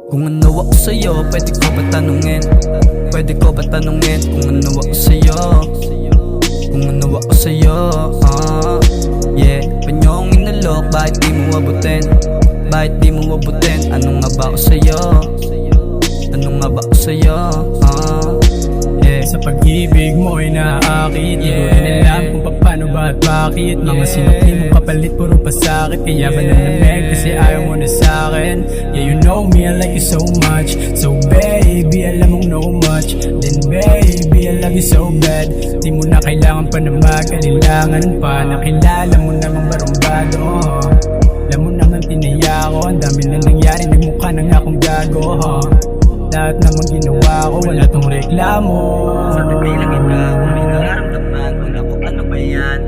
Kung ano ako sa'yo, pwede ko ba tanungin? Pwede ko ba tanungin kung ano ako sa'yo? Kung ano ako sa'yo, yeah. Panyong inalok, bakit di mo abutin? Bakit di mo abutin? Ano nga ba ako sa'yo? Ano nga ba ako sa'yo, yeah. Sa pag-ibig mo ay naaakit, yeah. Di ko rin alam kung paano ba at bakit. Mga sinukli mong kapalit, puro pasakit. Kaya ba nanamig kasi ayaw mo na sa'kin? Yeah, you know me, I like you so much. So baby, alam mong no much. Then baby, I love you so bad. Di mo na kailangan pa na mag-alilangan pa. Nakilala mo namang barumbado, alam mo naman tinaya ko. Ang dami na nangyari, nagmukha na nga akong gago, lahat naman ginawa ko, wala tong reklamo. Sa tabi lang ito, kung may nararamdaman kung ako ano ba yan,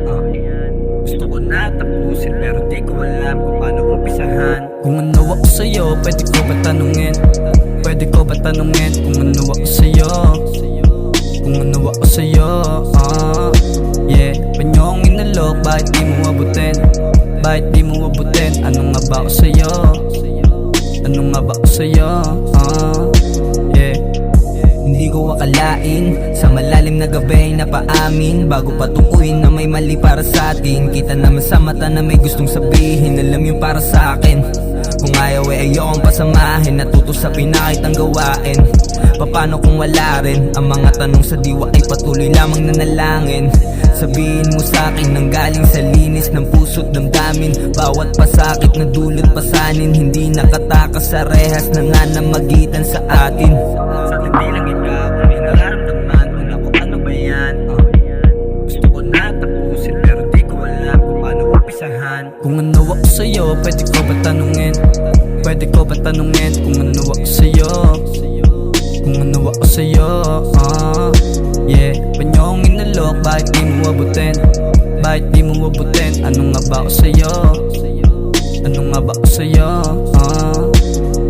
gusto ko na tapusin pero di ko alam kung paano umpisahan. Kung ano ako sa'yo, pwede ko ba tanungin? Pwede ko ba tanungin kung ano ako sa'yo? Kung ano ako sa'yo, yeah. Panyong inalok, bakit di mo abutin? Bakit di mo abutin? Ano nga ba ako sa'yo? Ano nga ba ako sa'yo, yeah. Hindi ko akalain sa malalim na gabi na paamin, bago patukuin na may mali para sa atin. Kita naman sa mata na may gustong sabihin, alam yung para sa akin. Kung ayaw ay ayokong pasamahin, natuto sa pinakitang gawain. Paano kung wala rin? Ang mga tanong sa diwa ay patuloy lamang nanalangin. Sabihin mo sa'kin nang galing sa linis ng puso't damdamin. Bawat pasakit na dulot pasanin, hindi nakatakas sa rehas na nga namagitan sa atin. Sa tabi lang ikaw, kung may nararamdaman kung ako ano ba yan, gusto ko na tapusin pero di ko alam kung paano umpisahan. Kung ano ako sa'yo, pwede ko ba tanungin? Pwede ko ba tanungin kung ano ako sa'yo? Kung ano ako sa'yo, yeah. Panyong inalok, bakit di mo abutin? Bakit di mo abutin? Ano nga ba ako sa'yo? Ano nga ba ako sa'yo,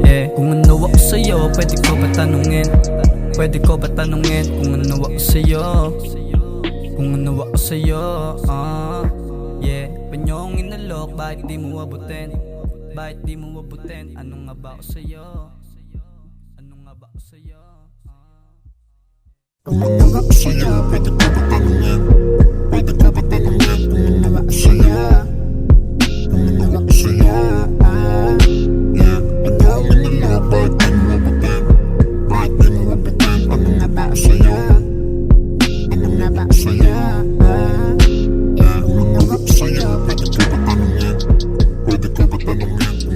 yeah. Kung ano ako sa'yo, pwede ko ba tanungin? Pwede ko ba tanungin kung ano ako sa'yo? Kung ano ako sa'yo, yeah. Panyong inalok, bakit di mo abutin? Bakit di mo abutin? Ano nga ba ako sa'yo? Ano nga ba ako sa'yo, Kung ano ako sa'yo, pwede ko ba tanungin? Pwede ko ba tanungin kung ano ako sa'yo? Kung ano ako sa'yo, yeah. Panyong inalok, bakit di mo abutin? Bakit di mo abutin? Ano nga ba ako sa'yo? Ano nga ba ako sa'yo, yeah. Kung ano ako sa'yo, pwede ko ba tanungin? Pwede ko ba tanungin?